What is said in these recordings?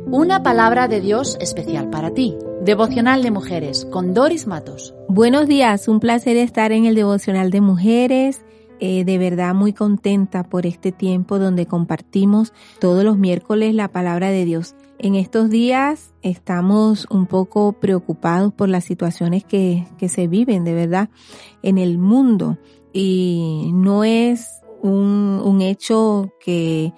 Una palabra de Dios especial para ti. Devocional de Mujeres con Doris Matos. Buenos días, un placer estar en el Devocional de Mujeres. De verdad muy contenta por este tiempo donde compartimos todos los miércoles la palabra de Dios. En estos días estamos un poco preocupados por las situaciones que se viven de verdad en el mundo, y no es un hecho que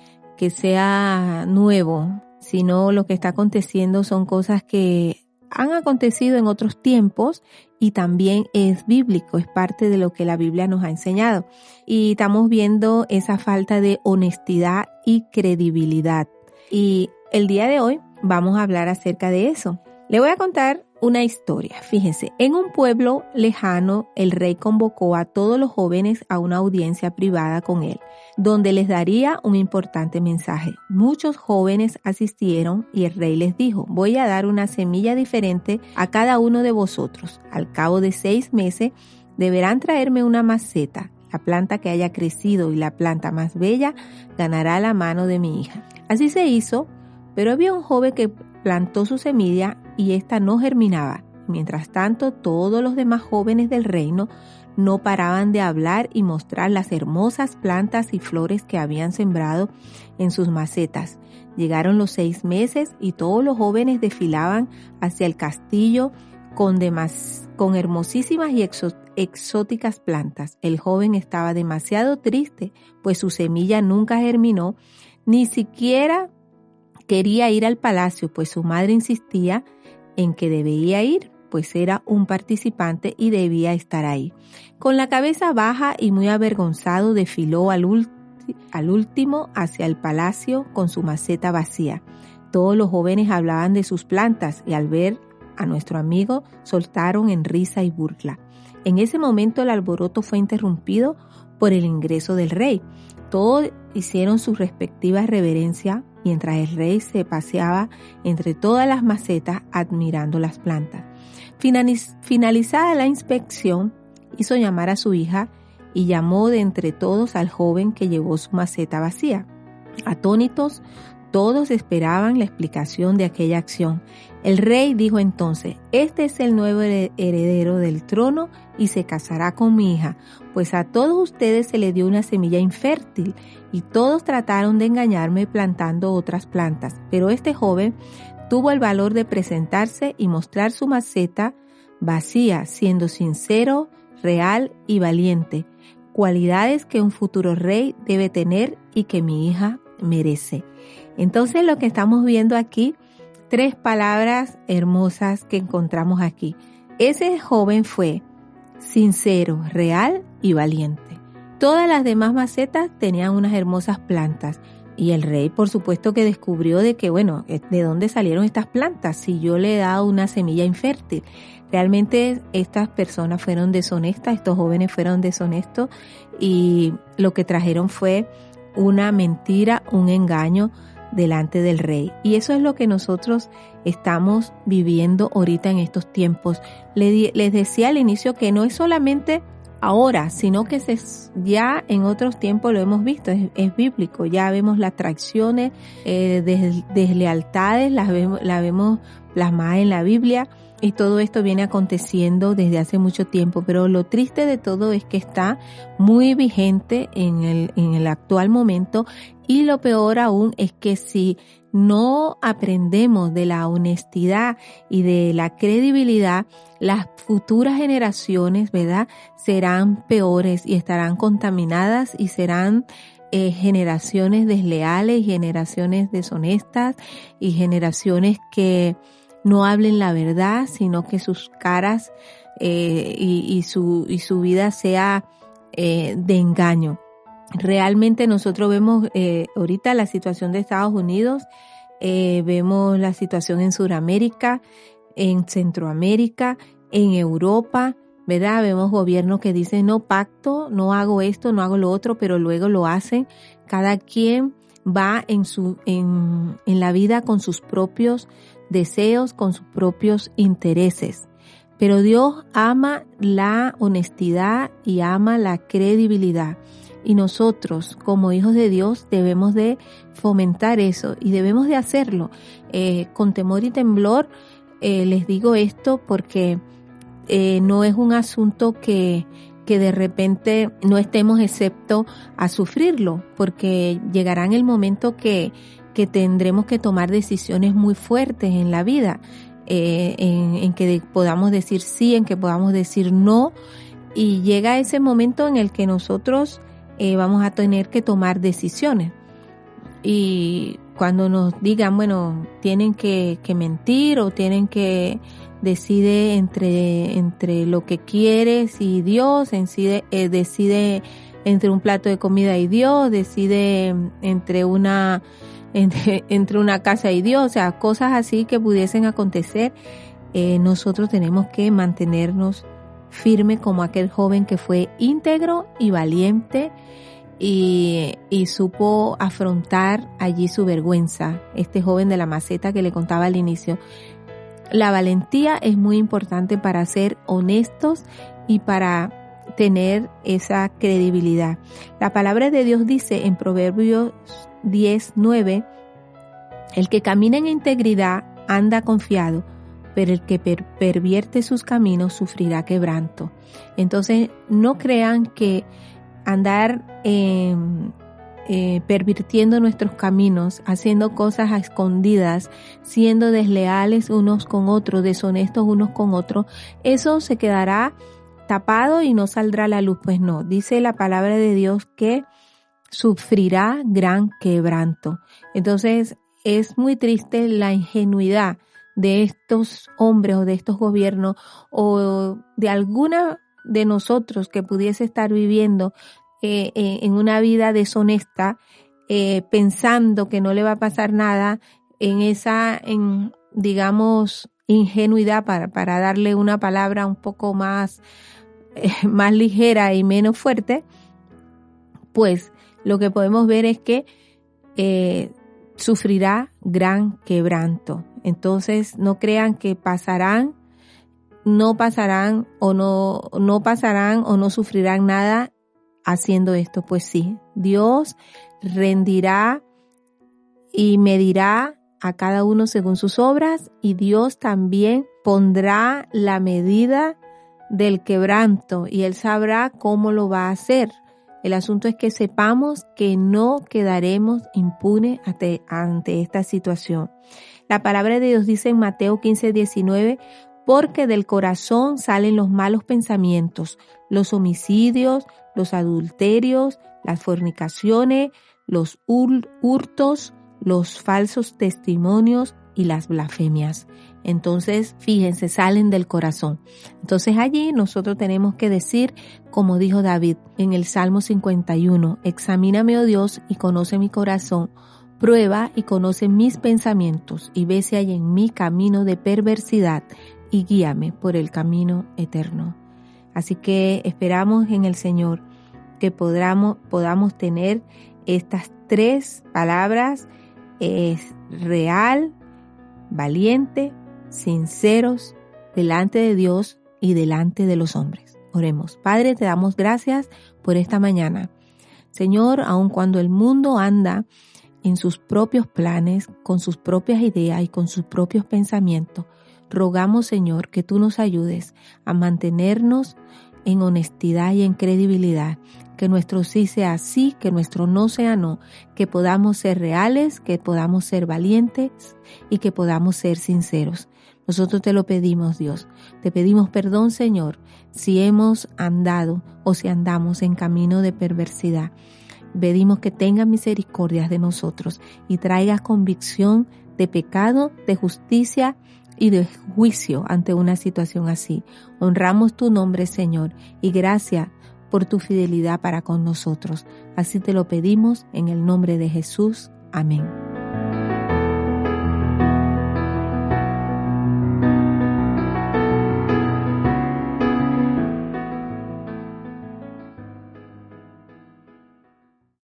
sea nuevo, sino lo que está aconteciendo son cosas que han acontecido en otros tiempos y también es bíblico, es parte de lo que la Biblia nos ha enseñado. Y estamos viendo esa falta de honestidad y credibilidad. Y el día de hoy vamos a hablar acerca de eso. Le voy a contar una historia. Fíjense, en un pueblo lejano, el rey convocó a todos los jóvenes a una audiencia privada con él, donde les daría un importante mensaje. Muchos jóvenes asistieron y el rey les dijo: voy a dar una semilla diferente a cada uno de vosotros. Al cabo de 6 meses deberán traerme una maceta. La planta que haya crecido y la planta más bella ganará la mano de mi hija. Así se hizo, pero había un joven que plantó su semilla y ésta no germinaba. Mientras tanto, todos los demás jóvenes del reino no paraban de hablar y mostrar las hermosas plantas y flores que habían sembrado en sus macetas. Llegaron los 6 meses y todos los jóvenes desfilaban hacia el castillo con hermosísimas y exóticas plantas. El joven estaba demasiado triste, pues su semilla nunca germinó, ni siquiera quería ir al palacio, pues su madre insistía en que debía ir, pues era un participante y debía estar ahí. Con la cabeza baja y muy avergonzado, desfiló al último hacia el palacio con su maceta vacía. Todos los jóvenes hablaban de sus plantas y al ver a nuestro amigo soltaron en risa y burla. En ese momento el alboroto fue interrumpido por el ingreso del rey. Todos hicieron sus respectivas reverencias mientras el rey se paseaba entre todas las macetas admirando las plantas. Finalizada la inspección, hizo llamar a su hija y llamó de entre todos al joven que llevó su maceta vacía. Atónitos, todos esperaban la explicación de aquella acción. El rey dijo entonces: este es el nuevo heredero del trono y se casará con mi hija, pues a todos ustedes se les dio una semilla infértil y todos trataron de engañarme plantando otras plantas. Pero este joven tuvo el valor de presentarse y mostrar su maceta vacía, siendo sincero, real y valiente, cualidades que un futuro rey debe tener y que mi hija merece. Entonces lo que estamos viendo aquí, 3 palabras hermosas que encontramos aquí. Ese joven fue sincero, real y valiente. Todas las demás macetas tenían unas hermosas plantas y el rey por supuesto que descubrió de dónde salieron estas plantas si yo le he dado una semilla infértil. Realmente estas personas fueron deshonestas, estos jóvenes fueron deshonestos y lo que trajeron fue una mentira, un engaño delante del rey. Y eso es lo que nosotros estamos viviendo ahorita en estos tiempos. Les decía al inicio que no es solamente ahora, sino que ya en otros tiempos lo hemos visto, es bíblico. Ya vemos las traiciones, deslealtades, las vemos plasmadas en la Biblia. Y todo esto viene aconteciendo desde hace mucho tiempo, pero lo triste de todo es que está muy vigente en el actual momento, y lo peor aún es que si no aprendemos de la honestidad y de la credibilidad, las futuras generaciones, ¿verdad?, serán peores y estarán contaminadas y serán generaciones desleales y generaciones deshonestas y generaciones que no hablen la verdad, sino que sus caras y su vida sea de engaño. Realmente nosotros vemos ahorita la situación de Estados Unidos, vemos la situación en Sudamérica, en Centroamérica, en Europa, ¿verdad? Vemos gobiernos que dicen no pacto, no hago esto, no hago lo otro, pero luego lo hacen. Cada quien va en la vida con sus propios deseos, con sus propios intereses. Pero Dios ama la honestidad y ama la credibilidad. Y nosotros, como hijos de Dios, debemos de fomentar eso y debemos de hacerlo. Con temor y temblor les digo esto porque no es un asunto que de repente no estemos excepto a sufrirlo, porque llegará en el momento que tendremos que tomar decisiones muy fuertes en la vida, en que podamos decir sí, en que podamos decir no, y llega ese momento en el que nosotros vamos a tener que tomar decisiones. Y cuando nos digan, bueno, tienen que mentir o tienen que decide entre lo que quieres y Dios, decide entre un plato de comida y Dios, decide entre una casa y Dios, o sea, cosas así que pudiesen acontecer, nosotros tenemos que mantenernos firme como aquel joven que fue íntegro y valiente y supo afrontar allí su vergüenza. Este joven de la maceta que le contaba al inicio. La valentía es muy importante para ser honestos y para tener esa credibilidad. La palabra de Dios dice en Proverbios 10:9, el que camina en integridad anda confiado, pero el que pervierte sus caminos sufrirá quebranto. Entonces, no crean que andar pervirtiendo nuestros caminos, haciendo cosas a escondidas, siendo desleales unos con otros, deshonestos unos con otros, eso se quedará tapado y no saldrá a la luz. Pues no, dice la palabra de Dios que sufrirá gran quebranto. Entonces, es muy triste la ingenuidad de estos hombres o de estos gobiernos o de alguna de nosotros que pudiese estar viviendo en una vida deshonesta, pensando que no le va a pasar nada, digamos, ingenuidad, para darle una palabra un poco más ligera y menos fuerte, pues lo que podemos ver es que sufrirá gran quebranto. Entonces, no crean que no pasarán o no sufrirán nada haciendo esto. Pues sí, Dios rendirá y medirá a cada uno según sus obras, y Dios también pondrá la medida del quebranto y Él sabrá cómo lo va a hacer. El asunto es que sepamos que no quedaremos impunes ante esta situación. La palabra de Dios dice en Mateo 15:19, porque del corazón salen los malos pensamientos, los homicidios, los adulterios, las fornicaciones, los hurtos, los falsos testimonios y las blasfemias. Entonces, fíjense, salen del corazón. Entonces allí nosotros tenemos que decir, como dijo David en el Salmo 51, examíname, oh Dios, y conoce mi corazón, prueba y conoce mis pensamientos, y ve si hay en mí camino de perversidad, y guíame por el camino eterno. Así que esperamos en el Señor que podamos tener estas 3 palabras, real, valiente, sinceros, delante de Dios y delante de los hombres. Oremos. Padre, te damos gracias por esta mañana. Señor, aun cuando el mundo anda en sus propios planes, con sus propias ideas y con sus propios pensamientos, rogamos, Señor, que tú nos ayudes a mantenernos en honestidad y en credibilidad, que nuestro sí sea sí, que nuestro no sea no, que podamos ser reales, que podamos ser valientes y que podamos ser sinceros. Nosotros te lo pedimos, Dios. Te pedimos perdón, Señor, si hemos andado o si andamos en camino de perversidad. Pedimos que tengas misericordia de nosotros y traigas convicción de pecado, de justicia y de juicio ante una situación así. Honramos tu nombre, Señor, y gracias por tu fidelidad para con nosotros. Así te lo pedimos en el nombre de Jesús. Amén.